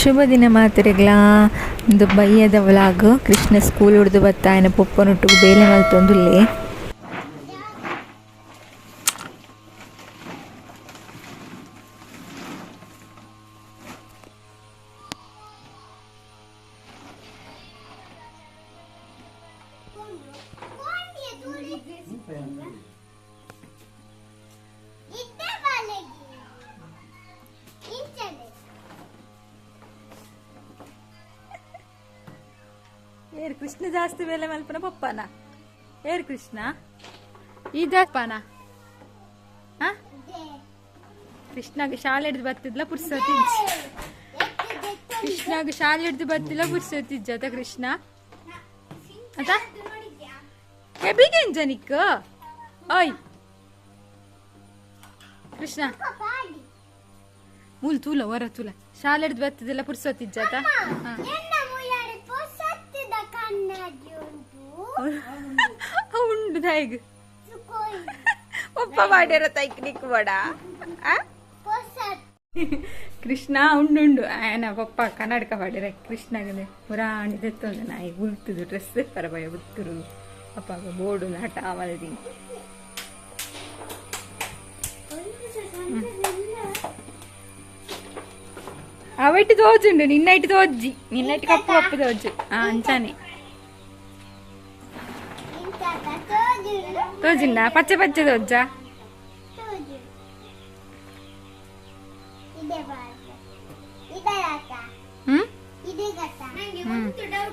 ಶುಭ ದಿನ ಮಾತರೆಗ್ಲ ಒಂದು ಬಯ್ಯದ vlog. Krishna school ಹಿಡ್ದು ಬತ್ತ ఆయన ಪೊಪ್ಪನೊಟ್ಟಿಗೆ ಬೇಲೆ ಮಲ್ತೊಂದುಲ್ಲೆ. ಏರ್ ಕೃಷ್ಣ ಜಾಸ್ತಿ ಬೇಲೆ ಮಲ್ಪನ ಪಪ್ಪನ ಏರ್ ಕೃಷ್ಣ ಈ ಜಾಸ್ಪಾನ ಕೃಷ್ಣಾಗ ಶಾಲೆ ಹಿಡ್ದು ಬರ್ತಿದ್ಲ ಪುರ್ಸೋತಿಜ್ಜ ಕೃಷ್ಣಾಗ ಶಾಲೆ ಹಿಡ್ದು ಬರ್ತಿಲ್ಲ ಪುರ್ಸೋತಿಜ್ಜ ಅತ ಕೃಷ್ಣ ಅತ ಬೀಗೇನ್ ಜನಿಕ್ ಓಯ್ ಕೃಷ್ಣ ಮೂಲ್ ತೂಲ ಹೊರ ತೂಲ ಶಾಲೆ ಹಿಡ್ದು ಬರ್ತಿದ್ದಿಲ್ಲ ಪುರ್ಸೋತಿಜ್ಜ ಅತ ಉಂಡು ತಾಯಿಗೆ ಒಪ್ಪ ಮಾಡ್ಯಾರ ತೈಕ್ನಿಕ್ ಬಡ ಕೃಷ್ಣ ಉಂಡು ಆಯನ ಪಪ್ಪ ಕನ್ನಡಕ ಮಾಡ್ಯಾರ ಕೃಷ್ಣಗದೆ ಪುರಾಣಿ ತೆತ್ತೊಂದು ನಾಯಿ ಉಳ್ತದು ಡ್ರೆಸ್ ಪರಬಯ ಉತ್ತರು ಅಪ್ಪಾಗ ಬೋರ್ಡು ನಾಟ ಮಲ್ದಿ ಅವಟ್ಟು ತೋಜುಂಡು ನಿನ್ನೈಟ್ ತೋಜ್ಜಿ ನಿನ್ನೈಟ್ ಕಪ್ಪು ಕಪ್ಪು ತೋಜು ಅಂಚಾನೆ ತೋಜಿಂಡ ಪಚ್ಚೆ ಪಚ್ಚೆ ತೋಜ್ಜ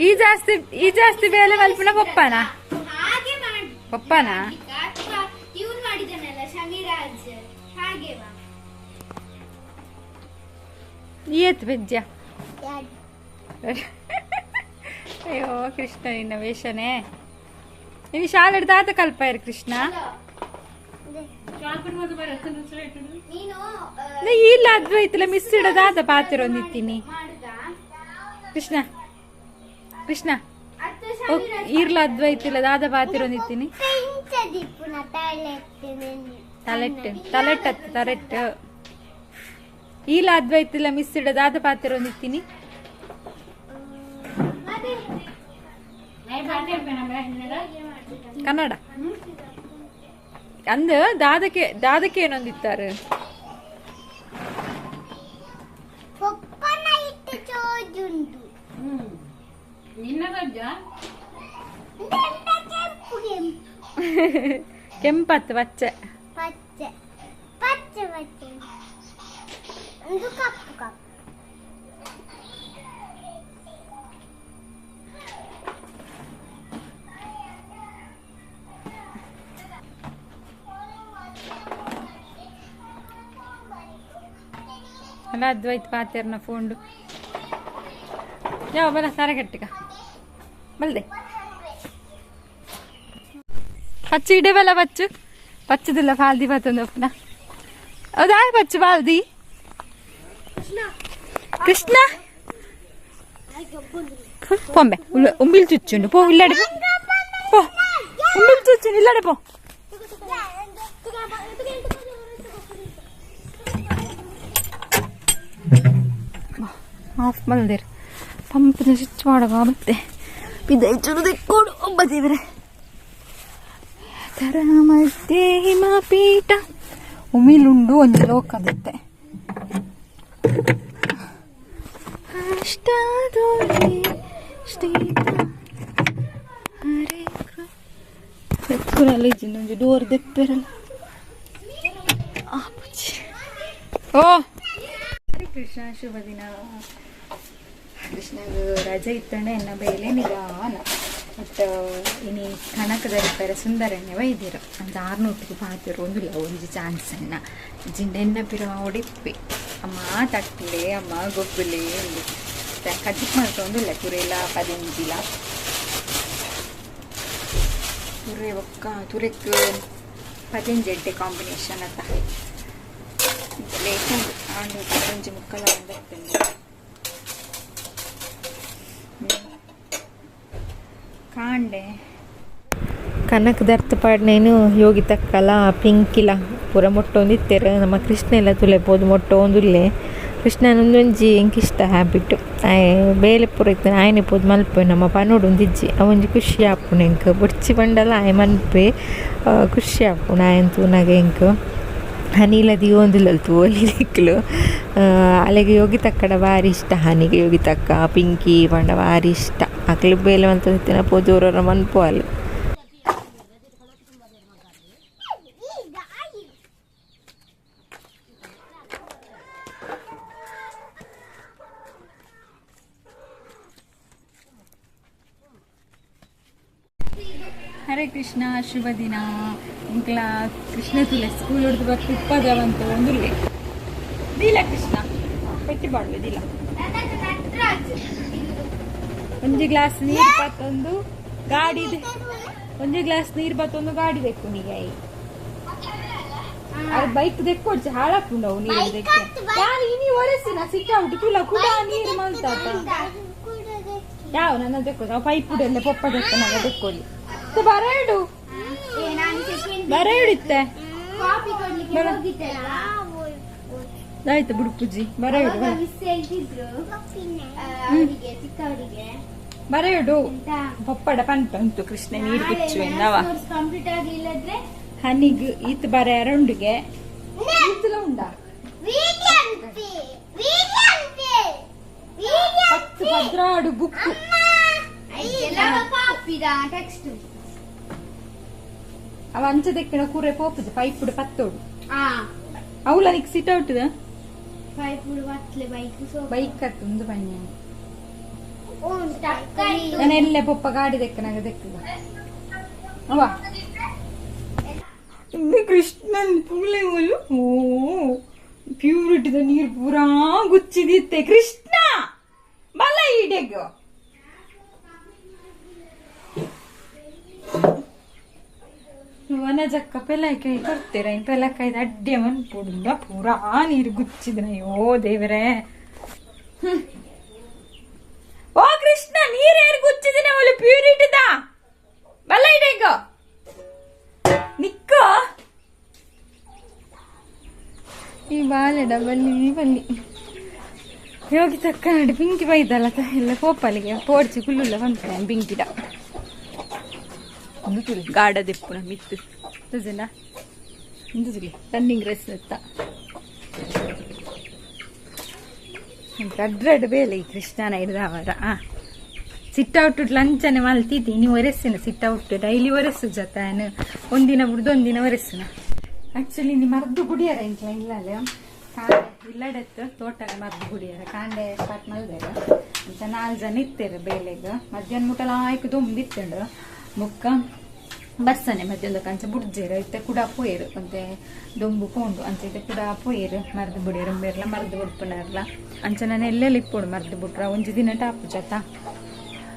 ಈ ಜಾಸ್ತಿ ಬೇಲೆ ಮಲ್ಪನ ಪಪ್ಪನ ಪಪ್ಪನ ಏತ್ ಬೆಜ್ಜ ಅಯ್ಯೋ ಕೃಷ್ಣ ನಿನ್ನ ವೇಷನೇ ನೀನು ಶಾಲೆ ಹಿಡ್ದಾತ ಕಲ್ಪ ಇರು ಕೃಷ್ಣ ಇಲ್ಲ ಅದ್ವೈತಲ್ಲ ಮಿಸ್ ಇಡದಾದ ಪಾತಿರೊಂದಿತ್ತೀನಿ ಕೃಷ್ಣ ಕೃಷ್ಣ ಇರ್ಲ ಅದ್ವೈತಿಲ್ಲ ದಾದ ಪಾತಿರೊಂದಿತ್ತೀನಿ ತಲೆಟ್ಟು ತಲೆಟ್ಟತ್ತು ತಲೆಟ್ಟು ಇಲ್ಲ ಅದ್ವೈತಿಲ್ಲ ಮಿಸ್ ಇಡದಾದ ಪಾತಿರೊಂದಿತ್ತೀನಿ ಕನ್ನಡ ಅಂದ ದಾದಕ್ಕೆ ಏನೊಂದಿತ್ತಾರೆ ಕೆಂಪತ್ತು ಪಚ್ಚೆ ಅಲ್ಲ ಅದ್ವೈತ್ ಪಾತೆರ್ನ ಫೋಂಡು ಯಾವ ಬಲ ಸರಗಟ್ಟಿಗ ಬಲ್ದೆ ಪಚ್ಚು ಇಡೇವಲ್ಲ ಪಚ್ಚು ಪಚ್ಚದಿಲ್ಲ ಬಾಲ್ದಿ ಬತ್ತೊಂದು ಒಪ್ಪನ ಹೌದಾ ಪಚ್ಚು ಬಾಲ್ದಿ ಕೃಷ್ಣ ಪೊಂಬೆ ಉಂಬಿಲ್ ಚುಚ್ಚುಂಡು ಪೋ ಇಲ್ಲಡೆ ಪೋ ಉಂಬಿಲ್ ಚುಚ್ಚುಂಡು ಇಲ್ಲಡೆ ಪೋ ಆಫ್ ಮಲ್ದಿರ್ ಪಂಪಿನ ಸ್ವಿಚ್ ಮಾಡುವ ಮತ್ತೆ ಇದೈಚೂರು ದಿಕ್ಕೋಡು ಒಬ್ಬ ದೇವರೇ ತರ ಮಧ್ಯೆ ಹಿಮಪೀಠ ಉಮಿಲುಂಡು ಒಂದು ಲೋಕದತ್ತೆ ಅಷ್ಟಾದೋರಿ ಹರೇ ಎಕ್ಕೂರಲ್ಲಿ ಇದ್ದಿದ್ದು ಡೋರ್ ದೆಪ್ಪೆರಲ್ಲ ಓ ಹರೇ ಕೃಷ್ಣ ಶುಭ ದಿನ ಕೃಷ್ಣಗ ರಜೆ ಇತ್ತಂಡೆ ಎನ್ನ ಬೇಲೆ ನಿಧಾನ ಮತ್ತು ಇನಿ ಕನಕದ ರಿಪೇರ ಸುಂದರನ್ನೇ ವೈದ್ಯರ ಅಂತ 600 ಪಾತಿರು ಒಂದಿಲ್ಲ ಒಂದು ಚಾನ್ಸ್ ಅನ್ನ ಜಿಂಡೆನ್ನ ಪಿರ ಒಡಿಪ್ಪಿ ಅಮ್ಮ ತಟ್ಟಲೆ ಅಮ್ಮ ಗೊಬ್ಬಲೆ ಒಂದು ಕಜ್ಜಿಕ್ ಮಾಡ್ಕೊಂದಿಲ್ಲ ತುರೆಲ್ಲ ಪದಿಂಜಿಲ ತುರೆ ಒಕ್ಕ ತುರೆಕ್ ಪದಿಂಜೆಡ್ಡೆ ಕಾಂಬಿನೇಷನ್ ಅಂತ ಲೇಖಂದು ಆಂಡು ಪದಿಂಜಿ ಮುಕ್ಕಲ ಬರ್ತೇನೆ ಕಾಂಡೆ ಕನಕದರ್ಥ ಪಾಡ್ನೇನು ಯೋಗಿ ತಕ್ಕಲ ಪಿಂಕಿಲ ಪೂರ ಮೊಟ್ಟೊಂದಿತ್ತೇರ ನಮ್ಮ ಕೃಷ್ಣ ಎಲ್ಲ ತುಲೆಪೋದು ಮೊಟ್ಟೊಂದುಲ್ಲೆ ಕೃಷ್ಣನೊಂದೊಂಜಿ ಎಂಕ್ ಇಷ್ಟ ಹ್ಯಾಬಿಟ್ ಬೇಲೆ ಪೂರ ಇತ್ತು ಆಯ್ನೆ ಪೋದು ಮಲ್ಪೆ ನಮ್ಮ ಪನೋಡು ಒಂದಿಜ್ಜಿ ಅವೊಂಜಿ ಖುಷಿ ಆಪುಣ ಎಂಕ್ ಬುಡ್ಚಿ ಬಂಡಲ ಆಯ್ ಮನ್ಪೆ ಖುಷಿ ಆಪುಣ ಆಯನ್ ತೂನಾಗ ಎಂಕ್ ಹನಿಲದಿ ಒಂದಿಲ್ಲಲ್ತು ಒಲಿಕ್ಲು ಅಲ್ಲಿಗೆ ಯೋಗಿ ತಕ್ಕಡ ಭಾರಿ ಇಷ್ಟ ಹನಿಗೆ ಯೋಗಿ ತಕ್ಕ ಪಿಂಕಿ ಬಂಡ ಭಾರಿ ಇಷ್ಟ ಅಕ್ಲಿಗೆ ಬೇಲೆ ಅಂತ ಪೋದೂರ ಮನ್ಪು ಅಲ್ಲಿ ಹರೇ ಕೃಷ್ಣ ಶುಭ ದಿನ ಇಂಕ್ಲ ಕೃಷ್ಣ ತುಲೆ ಸ್ಕೂಲ್ ಹಿಡಿದು ಬರ್ತು ಉಪ್ಪದವಂತ ಒಂದುಲ್ಲೆ ದೀಲ ಕೃಷ್ಣ ಪೆಟ್ಟಿ ಬಾಡ್ವೆ ದೀಲ ಒಂಜಿ ಗ್ಲಾಸ್ ನೀರು ಬತ್ತೊಂದು ಗಾಡಿ ಒಂಜಿ ಗ್ಲಾಸ್ ನೀರು ಬತ್ತೊಂದು ಗಾಡಿ ತೆಕ್ಕು ನೀಗೆ ಅದು ಬೈಕ್ ತೆಕ್ಕೊಡ್ಸಿ ಹಾಳಾಕೊಂಡವು ನೀರು ತೆಕ್ಕೆ ಯಾರು ಇನಿ ಒರೆಸಿನ ಸಿಕ್ಕ ಉಂಟು ತುಲ ಕೂಡ ನೀರು ಮಲ್ತಾತ ಯಾವ ನನ್ನ ತೆಕ್ಕೋದು ಅವು ಪೈಪ್ ಎಲ್ಲ ಪೊಪ್ಪ ತೆಕ್ಕ ನಾನು ತೆಕ್ಕೊಳ್ಳಿ ಬರಡು ಬರಡಿತ್ತೆ ಆಯ್ತು ಬಿಡು ಪೂಜಿ ಬರಡು ಬರಡು ಪಪ್ಪಡ ಪಂಟ ಉಂಟು ಕೃಷ್ಣ ನೀರು ಕುಚ್ಚುವೆ ನವ ಹನಿಗ್ ಈತ್ ಬರ ಎರಡುಗೆ ಉಂಡ ಹತ್ತು ಭದ್ರಾಡು ಬುಕ್ಕು ಅವ ಅಂಚ ತೆಕ್ಕಿನ ಕೂರೆ ಪೋಪುದು ಪೈಪ್ ಪತ್ತೋಡು ಅವಳ ನಿಕ್ ಸಿಟ್ ಔಟ್ ಬೈಕ್ ಕತ್ತೊಂದು ಬಣ್ಣ ನಾನು ಎಲ್ಲೇ ಪೊಪ್ಪ ಗಾಡಿ ತೆಕ್ಕನಾಗ ತೆಕ್ಕದ ಅವ ಇನ್ನು ಕೃಷ್ಣನ್ ಪುಳ್ಳೆ ಮುಲ್ಲು ಓ ಪ್ಯೂರಿಟಿದ ನೀರು ಪೂರಾ ಗುಚ್ಚಿದಿತ್ತೆ ಕೃಷ್ಣ ಬಲ ಈಡೆಗು ವನಜಕ್ಕ ಪೆಲಕಾಯಿ ಕೊಡ್ತೀರ ಪೆಲಕಾಯಿ ಅಡ್ಡೆ ಮನ್ಪುಡುಂದ ಪೂರಾ ನೀರು ಗುಚ್ಚಿದ್ರ ಅಯ್ಯೋ ದೇವರೇ ಓ ಕೃಷ್ಣ ನೀರೇರು ಗುಚ್ಚಿದಿನ ಅವಳು ಪ್ಯೂರಿಟಿದ ಬಲ್ಲ ಇಡೇಗ ನಿಕ್ಕ ಈ ಬಾಲೆ ಡಬಲ್ಲಿ ಬಲ್ಲಿ ಯೋಗಿ ತಕ್ಕ ನಡಿ ಪಿಂಕಿ ಬೈದಲ್ಲ ಎಲ್ಲ ಪೋಪಲ್ಲಿಗೆ ಪೋಡ್ಚಿ ಕುಲ್ಲುಲ್ಲ ಬಂತ ಪಿಂಕಿಡ ಗಾಡ ದೆಪ್ಪುನ ಮಿತ್ತು ತಜನ ಇಂದುಲಿ ರನ್ನಿಂಗ್ ರೇಸ್ ಎತ್ತ ಅಡ್ರೆಡ್ ಬೇಲೆ ಈ ಕೃಷ್ಣನ ಹಿಡ್ದವರ ಸಿಟ್ ಔಟ್ ಲಂಚನೆ ಮಲ್ತಿದ್ದಿ ನೀವು ಒರೆಸಿನ ಸಿಟ್ ಔಟ್ ಡೈಲಿ ಒರೆಸು ಜೊತೆ ಒಂದಿನ ಬಿಡ್ದು ಒಂದಿನ ಒರೆಸಿನ ಆಕ್ಚುಲಿ ನೀ ಮರ್ದು ಗುಡಿಯಾರ ಇಂಟ್ಲ ಇಲ್ಲಲ್ಲ ಕಾಂಡೆ ಇಲ್ಲಡೆತ್ತು ತೋಟಗ ಮರ್ದು ಗುಡಿಯಾರ ಕಾಂಡೆ ಸ್ಟಾರ್ಟ್ ಮಾಡಿದಾಗ ಅಂತ 4 ಜನ ಇತ್ತೇರು ಬೇಲೆಗ ಮಧ್ಯಾಹ್ನ ಮುಟ್ಟಲ ಆಯ್ಕು ತುಂಬಿತ್ತಂಡು ಮುಕ್ಕ ಬರ್ಸನೆ ಮಧ್ಯಾಹ್ನ ಕಂಚ ಬುಡ್ಜೇರು ಇತ್ತೆ ಕೂಡ ಪೋಯರು ಅಂತೆ ದೊಂಬು ಕೊಂಡು ಅಂತ ಇತ್ತೆ ಕೂಡ ಪೋಯರು ಮರ್ದು ಬಿಡಿಯರು ಬೇರ್ಲ ಮರ್ದು ಬಿಡ್ಪುನರ್ಲ ಅಂಚ ನಾನು ಎಲ್ಲೆಲ್ಲಿ ಇಪ್ಪೋಡು ಮರ್ದು ಬಿಟ್ರ ಒಂಜಿ ದಿನ ಟಾಪು ಜತ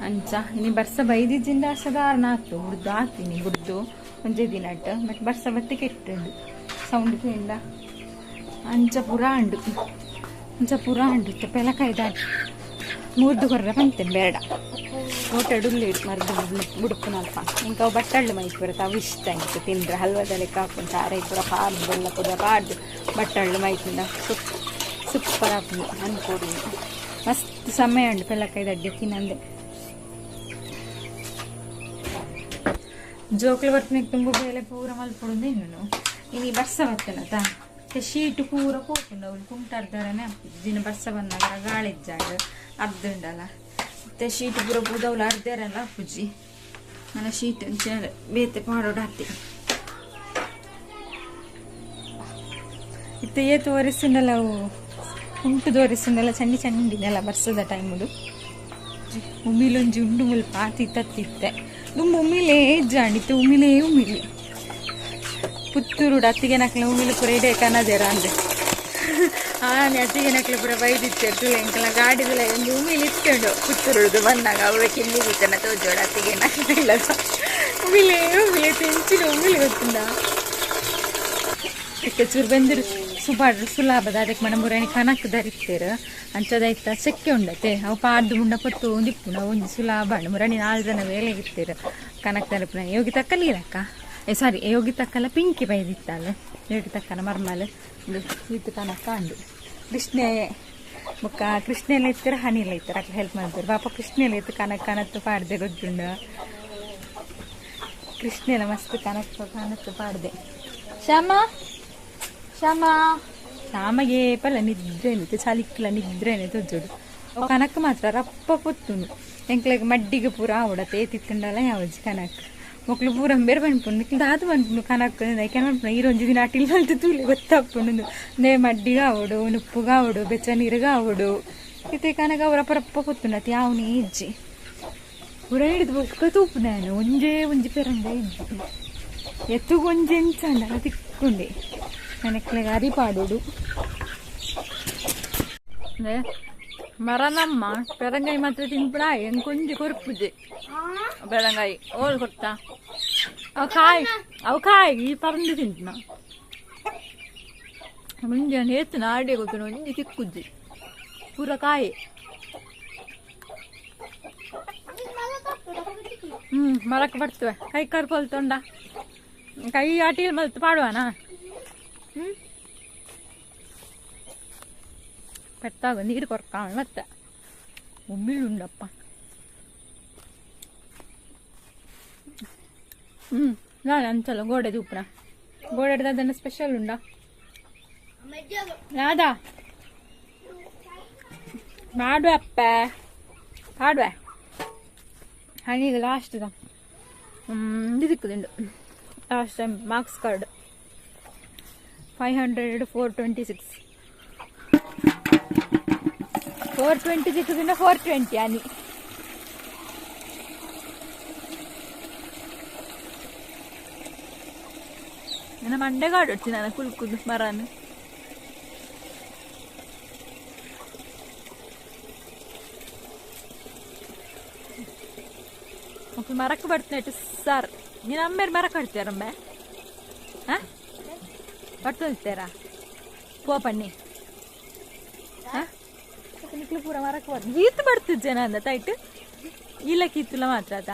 ಅಂಚ ಇನಿ ಬರ್ಸ ಬೈದಿಜ್ಜಿಂದ ಸಾಧಾರಣ ಆಯ್ತು ಬುಡ್ದು ಹಾಕ್ತೀನಿ ಬುಡ್ದು ಒಂಜೇ ದಿನ ಬಟ್ ಬರ್ಸ ಬತ್ತಿ ಕೆಟ್ಟುಂಡು ಸೌಂಡ್ ಕೇಂಡ ಅಂಚ ಪೂರ ಅಂಡು ಪೆಲಕಾಯಿ ದಾಟಿ 3 ಕೊರ್ರೆ ಬಂತೇನೆ ಬೇಡ ಓಟಾಡುಲ್ಲಿ ಮರ್ದು ಬುಡುಪುನಲ್ಪ ಇಂಕ ಬಟ್ಟಳ್ಳು ಮೈಕ್ ಬರುತ್ತೆ ಅವು ಇಷ್ಟ ಆಯ್ತು ತಿಂದ್ರೆ ಹಲ್ವದಲ್ಲಿ ಹಾಕೊಂಡು ಸಾರ ಪೂರ ಪಾರ್ದು ಬೆಲ್ಲ ಪೂರ ಪಾರ್ದು ಬಟ್ಟಳ್ಳು ಮೈಕಿಂದ ಸೂಪರ್ ಹಾಕೊಂಡು ಅನ್ಕೊಡಿ ಮಸ್ತ್ ಸಮಯ ಉಂಡು ಪೆಲಕಾಯಿ ದಡ್ಡೆ ತಿನ್ನಂದೆ ಜೋಕ್ಲು ಬರ್ತೀನಿ ತುಂಬ ಬೇಲೆ ಪೂರ ಮಲ್ಪೊಡು ಇನ್ನೂ ಇನ್ನು ಬರ್ಸ ಬರ್ತೇನತ ಶೀಟು ಪೂರ ಕೂತುಂಡು ಅವ್ರು ಕುಂಟಾಡ್ದಾರನೆ ದಿನ ಬರ್ಸ ಬಂದಾಗ ಗಾಳಿಜ್ಜಾಗ ಅರ್ಧುಂಡಲ್ಲ ಮತ್ತೆ ಶೀಟ್ ಪೂರ ಪೂದವ್ಲು ಅರ್ಧಾರಲ್ಲ ಪೂಜಿ ನನ್ನ ಶೀಟ್ ಬೇತೆ ಪಾಡೋಡು ಹತ್ತಿ ಇತ್ತೆ ಏತು ಒರೆಸಿಂಡಲ್ಲ ಅವು ಉಂಟು ಒರೆಸಿಂಡಲ್ಲ ಚಂಡಿನೆಲ್ಲ ಬರ್ಸದ ಟೈಮುಡು ಉಮಿಲೊಂಜಿ ಉಂಡು ಮುಲ್ಪ ಆತಿ ತತ್ತಿತ್ತೆ ತುಂಬ ಉಮಿಲೇ ಜಾಂಡಿತ್ತು ಉಮಿಲೇ ಪುತ್ತೂರು ಅತ್ತಿಗೆ ನಕ್ಲ ಉಮಿಲು ಪೂರ ಇಡೇ ಕನದೇರ ಅಂದೆ ಆನೆ ಅತ್ತಿಗೆ ನಕ್ಲ ಪೂರ ಬೈದಿತ್ತು ಎಂಕಲ ಗಾಡಿದಲ್ಲ ಒಂದು ಉಮಿಲಿ ಇತ್ಕೊಂಡು ಪುತ್ತೂರುದು ಬಂದಾಗ ಅವಳ ಕೆಲ್ಲಿಗಿತ್ತನ ತೋಜೋಡ ಅತ್ತಿಗೆ ನಕ್ಲ ಇಲ್ಲ ಉಮಿಲೇ ತೆಂಚಿನ ಉಮಿಲಿ ಗೊತ್ತಿಂದ ಇತ್ತೆ ಚೂರು ಬಂದಿರು ಸುಬಾಡ್ರು ಸುಲಾಭದ ಅದಕ್ಕೆ ಮನ ಮುರಾಣಿ ಕನಕ್ ಧರಿಸ್ತೇರು ಅಂಚದಾಯ್ತ ಸೆಕ್ಕೆ ಉಂಡತೆ ಅವು ಪಾಡ್ದು ಮುಂಡ ಪತ್ತು ಒಂದಿಪ್ಪು ನಾವು ಒಂದು ಸುಲಾಭ ಮುರಾಣಿ 4 ಜನ ವೇಳೆಗಿರ್ತೇರು ಕನಕ್ ಧರಿಪುನ ಯೋಗಿ ತಕ್ಕಲಿರಕ್ಕ ಸಾರಿ ಯೋಗಿ ತಕ್ಕಲ್ಲ ಪಿಂಕಿ ಬೈದಿತ್ತಲ್ಲ ಯೋಗಿ ತಕ್ಕನ ಮರ್ಮಲ್ ಇದು ಕನಕ ಅಂಡು ಕೃಷ್ಣ ಬೊಕ್ಕ ಕೃಷ್ಣ ಎಲ್ಲ ಇತ್ತರ ಹನಿ ಎಲ್ಲ ಇತ್ತರ ಅಕ್ಕ ಹೆಲ್ಪ್ ಮಾಡ್ತಾರೆ ಪಾಪ ಕೃಷ್ಣ ಎಲ್ಲ ಇತ್ತು ಕನಕ್ ಕನತ್ತು ಪಾಡ್ದೆ ಗೊತ್ತುಂಡ ಕೃಷ್ಣ ಎಲ್ಲ ಮಸ್ತ್ ಕನತ್ತು ಪಾಡ್ದೆ ಶ್ಯಾಮ ಶ್ಯಾಮಗೆ ಪಲ್ಲ ನಿದ್ರೇನಿತ್ತು ಚಲಿಕ್ಲ ನಿದ್ರೇನೆ ತೊಜ್ಜೋಡು ಕನಕ್ ಮಾತ್ರ ರಪ್ಪ ಪೊತ್ತುಂಡು ಎಂಕ್ಲೆಗ್ ಮಡ್ಡಿಗೆ ಪೂರ ಆವಡತ್ತೆ ತಿತ್ತುಂಡಲ್ಲ ಯಾವಜ್ಜಿ ಕನಕ್ ಮಕ್ಳು ಪೂರ ಬೇರೆ ಬಂದ್ಪುಂಡು ನಿಕ್ಲು ದಾದು ಬಂದ್ಪುಂಡು ಕನಕ್ ಯಾಕೆ ಮಾಡ್ಪುಂಡು ಈರೊಂಜಿ ದಿನ ಅಟಿಲ್ ಮಲ್ತು ತೂಲಿ ಗೊತ್ತಾಗ್ಪುಂಡು ನೇ ಮಡ್ಡಿಗೆ ಆವಡು ನುಪ್ಪುಗೆ ಆವಡು ಬೆಚ್ಚ ನೀರಿಗೆ ಆವಡು ಇತ್ತೆ ಕನಕ ರಪ್ಪ ರಪ್ಪ ಪೊತ್ತುಂಡತಿ ಯಾವನೇ ಇಜ್ಜಿ ಪೂರ ಹಿಡಿದು ಬೊಕ್ಕ ತೂಪು ನಾನು ಒಂಜಿ ಪೆರಂಗ ಇಜ್ಜಿ ಎತ್ತುಗೊಂಜಿ ಎಂಚಂಡ ತಿಕ್ಕೊಂಡೆ ನನಕ್ಲೆಗ್ ಅರಿಪಾಡೋಡು ಮರನಮ್ಮ ಪೆರಂಗಾಯಿ ಮಾತ್ರ ತಿನ್ಬಿಡ ಹೆಂಗ್ ಕೊಂಜಿ ಕೊರ್ಪುಜೆ ಪೆರಂಗಾಯಿ ಓಲ್ ಕೊಡ್ತಾ ಅವು ಕಾಯಿ ಪರಂದು ತಿಂತನ ಮುಂಜಾನೆ ಎತ್ತು ನಾಡೆ ಗೊತ್ತು ಒಂಜಿ ತಿಕ್ಕುಜ್ಜಿ ಪೂರ ಕಾಯಿ ಮರಕ್ಕೆ ಬರ್ತವೆ ಕೈ ಕರ್ಕೊಳ್ತೊಂಡ ಕೈ ಆಟಿಲ್ ಮಲ್ತು ಪಾಡುವನಾ ಪೆಟ್ಟಾಗ ನೀರು ಕೊರಕ ಮತ್ತೆ ಉಂಡಪ್ಪ ನಾನು ಅಂಚಲ್ಲ ಗೋಡೆದು ಉಪ್ಪನ ಗೋಡೆದ ಅದನ್ನು ಸ್ಪೆಷಲ್ ಉಂಡ ಯಾವ್ದಾ ಮಾಡುವೆ ಅಪ್ಪ ಪಾಡುವೆ ಹಣೀಗ ಲಾಸ್ಟ್ ಇದು ಸಿಕ್ಕುದುಂಡು ಲಾಸ್ಟ್ ಟೈಮ್ ಮಾರ್ಕ್ಸ್ ಕಾರ್ಡ್ 500 426 426 420 అని నేను మండగాడు వచ్చి నాన్న కులుకుదు మరాను ఒక మరకు పడుతున్నట్టు సార్ నేను అమ్మేరు మరకు పడతారమ్మ పడుతుంటారా పో పన్ని ನಿಕ್ಲು ಪೂರ ಮರಕ್ಕೆ ಬರ್ದು ಈತು ಬರ್ತದೆ ಜನ ಅಂದ ತೈಟ್ ಇಲ್ಲ ಕಿತ್ತುಲ ಮಾತ್ರ ಆತ